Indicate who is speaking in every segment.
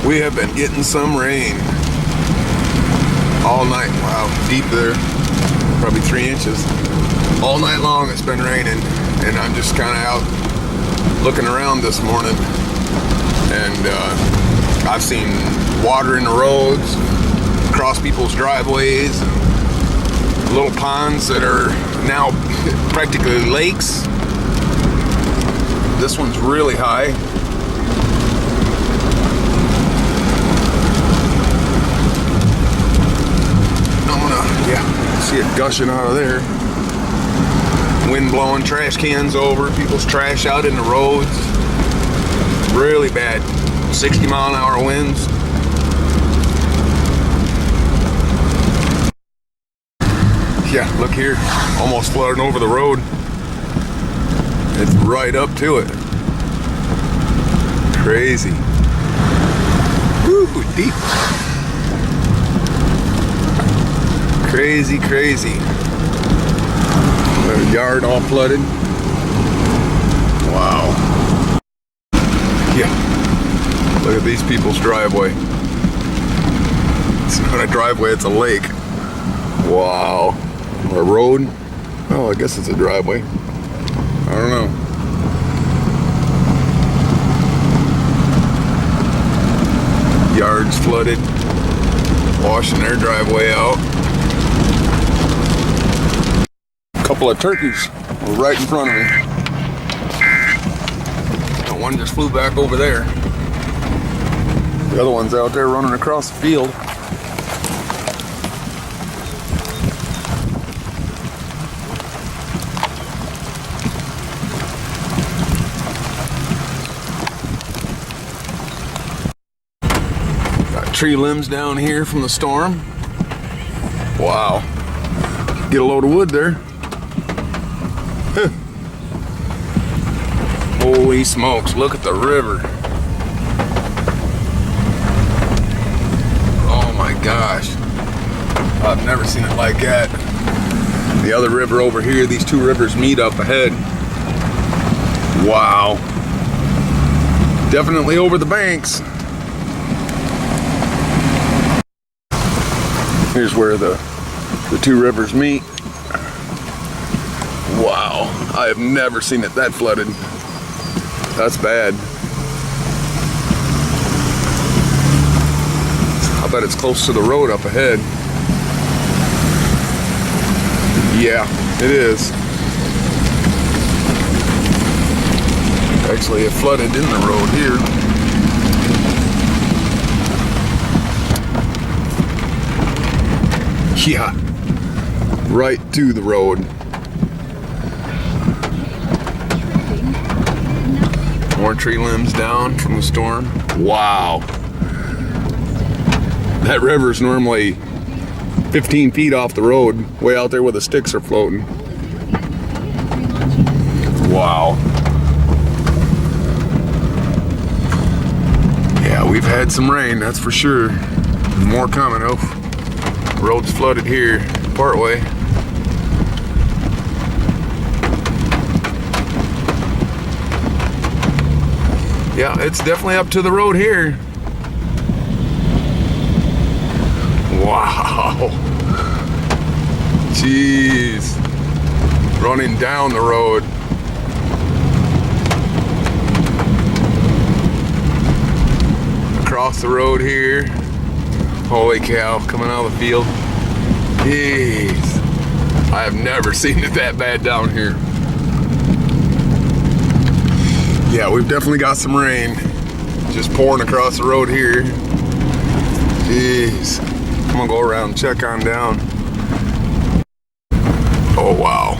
Speaker 1: We have been getting some rain all night. Wow, deep there, probably 3 inches. All night long it's been raining, and I'm just kind of out looking around this morning, and I've seen water in the roads, across people's driveways, and little ponds that are now practically lakes. This one's really high. See it gushing out of there. Wind blowing trash cans over, people's trash out in the roads. Really bad. 60-mile-an-hour winds. Yeah, look here. Almost flooding over the road. It's right up to it. Crazy. Woo, deep. Crazy, crazy. The yard all flooded. Wow. Yeah. Look at these people's driveway. It's not a driveway, it's a lake. Wow. A road? Oh, I guess it's a driveway. I don't know. Yards flooded. Washing their driveway out. Couple of turkeys were right in front of me. The one just flew back over there. The other one's out there running across the field. Got tree limbs down here from the storm. Wow. Get a load of wood there. Holy smokes, look at the river. Oh my gosh. I've never seen it like that. The other river over here, these two rivers meet up ahead. Wow. Definitely over the banks. Here's where the two rivers meet. Wow, I have never seen it that flooded. That's bad. I bet it's close to the road up ahead. Yeah, it is. Actually, it flooded in the road here. Yeah, right to the road. More tree limbs down from the storm. Wow. That river's normally 15 feet off the road, way out there where the sticks are floating. Wow. Yeah, we've had some rain, that's for sure. More coming. Oh, road's flooded here, partway. Yeah, it's definitely up to the road here. Wow. Jeez. Running down the road. Across the road here. Holy cow, coming out of the field. Jeez. I have never seen it that bad down here. Yeah, we've definitely got some rain just pouring across the road here. Jeez. I'm gonna go around and check on down. Oh, wow.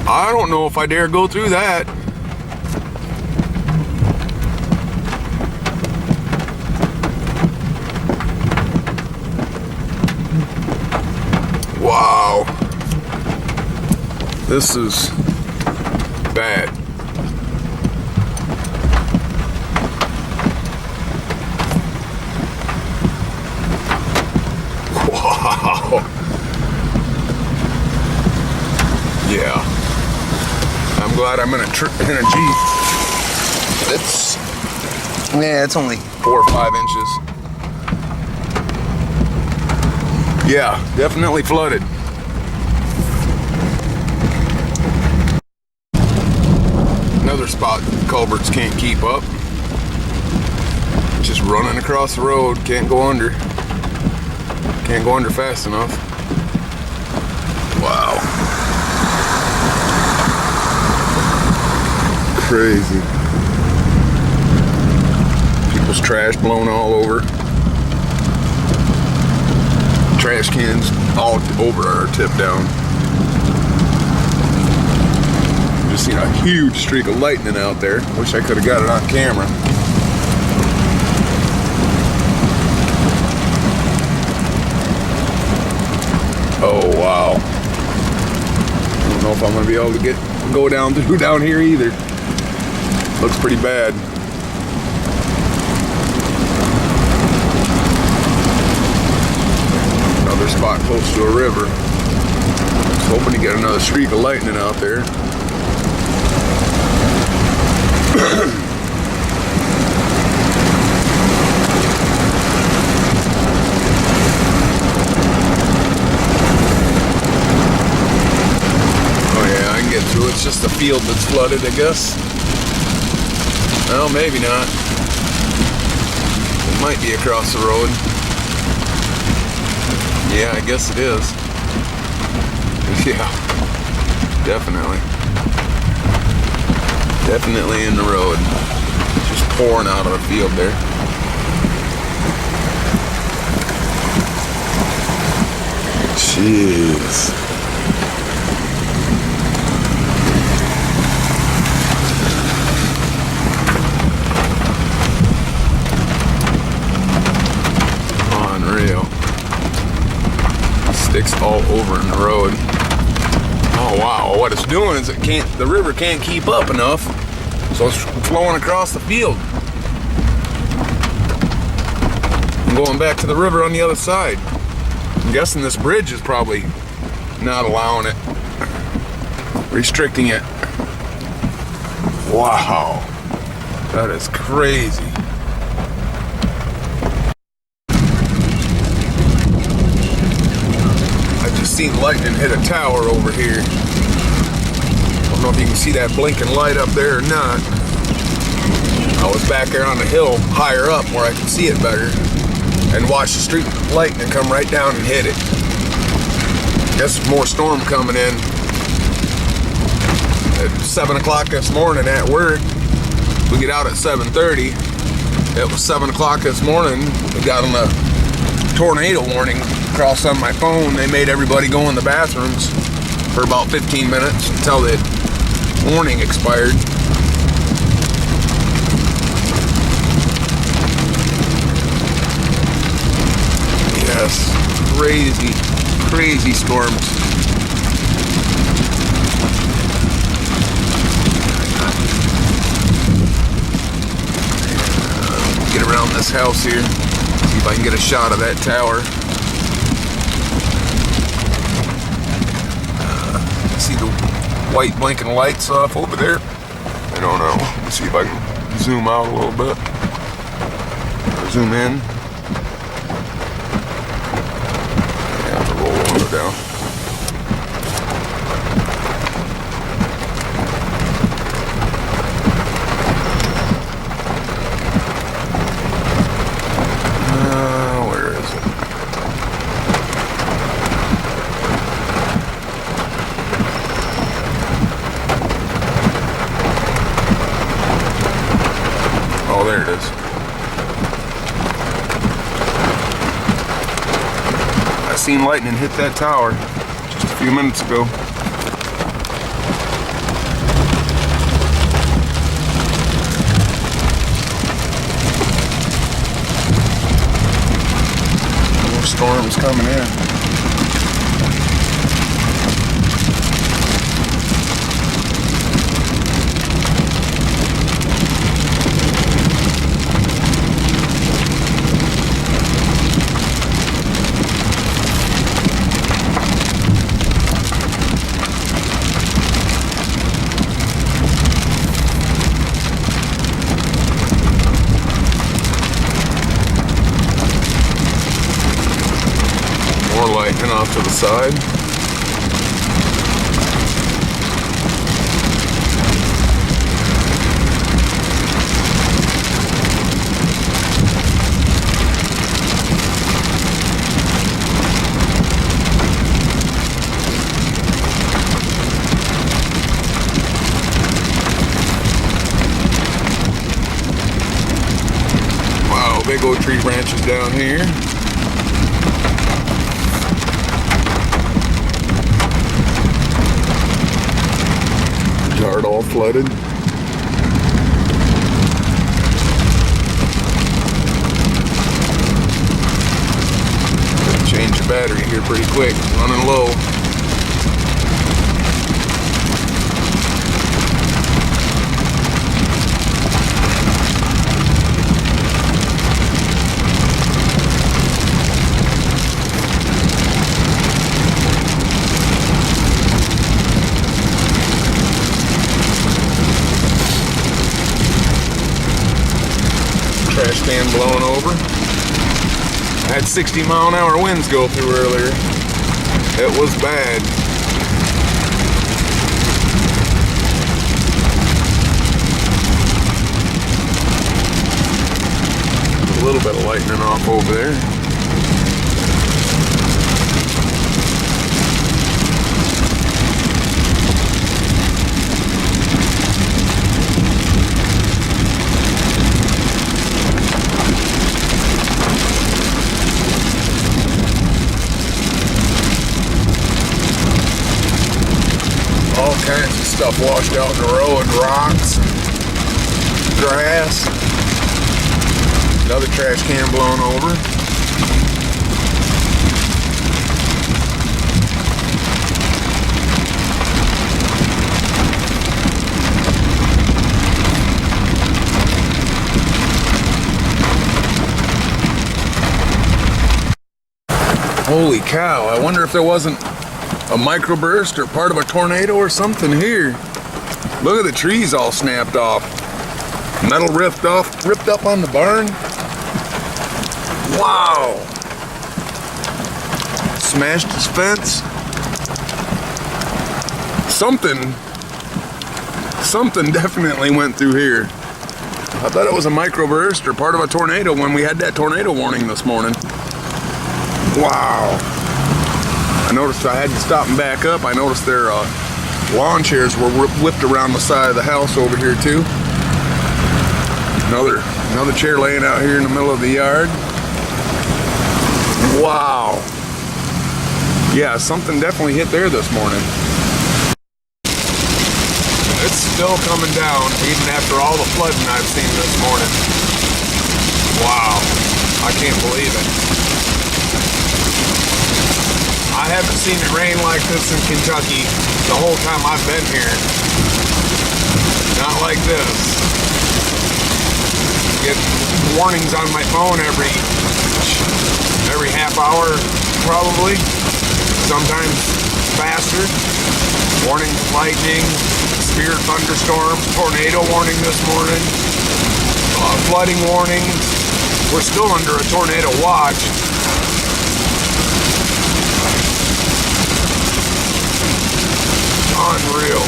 Speaker 1: I don't know if I dare go through that. Wow. This is bad. Wow. Yeah. I'm glad I'm in a Jeep. It's Yeah, it's only 4 or 5 inches. Yeah, definitely flooded. Another spot culverts can't keep up. Just running across the road, can't go under. Can't go under fast enough. Wow. Crazy. People's trash blown all over. Trash cans all over are tipped down. Just seen a huge streak of lightning out there. Wish I could have got it on camera. Oh wow. I don't know if I'm gonna be able to go down through down here either. Looks pretty bad. Another spot close to a river. Just hoping to get another streak of lightning out there. Through. It's just a field that's flooded, I guess. Well, maybe not. It might be across the road. Yeah, I guess it is. Yeah, definitely. Definitely in the road. Just pouring out of the field there. Jeez. Sticks all over in the road. Oh wow, what it's doing is the river can't keep up enough, so it's flowing across the field. I'm going back to the river on the other side. I'm guessing this bridge is probably not allowing it, restricting it. Wow, that is crazy. Seen lightning hit a tower over here. I don't know if you can see that blinking light up there or not. I was back there on the hill higher up where I could see it better and watch the streak of lightning come right down and hit it. Guess more storm coming in. At 7 o'clock this morning at work, we get out at 7:30. It was 7 o'clock this morning. We got on the tornado warning across on my phone. They made everybody go in the bathrooms for about 15 minutes until the warning expired. Yes, crazy storms. Get around this house here. See if I can get a shot of that tower. See the white blinking lights off over there? I don't know. Let's see if I can zoom out a little bit. Zoom in. I have to roll the window down. Where is it? Oh, there it is. I seen lightning hit that tower just a few minutes ago. More storms coming in. side. Wow, big old tree branches down here. Yard all flooded. Change the battery here pretty quick, running low. Trash can blowing over. I had 60-mile-an-hour winds go through earlier. It was bad. A little bit of lightning off over there. All kinds of stuff washed out in the road, rocks, grass. Another trash can blown over. Holy cow, I wonder if there wasn't a microburst or part of a tornado or something here. Look at the trees all snapped off. Metal ripped up on the barn. Wow. Smashed his fence. Something definitely went through here. I thought it was a microburst or part of a tornado when we had that tornado warning this morning. Wow. I noticed I had to stop and back up. I noticed their lawn chairs were whipped around the side of the house over here too. Another chair laying out here in the middle of the yard. Wow. Yeah, something definitely hit there this morning. It's still coming down even after all the flooding I've seen this morning. Wow. I can't believe it. I haven't seen it rain like this in Kentucky the whole time I've been here. Not like this. Get warnings on my phone every half hour probably. Sometimes faster. Warning lightning, severe thunderstorms, tornado warning this morning, flooding warnings. We're still under a tornado watch. Unreal.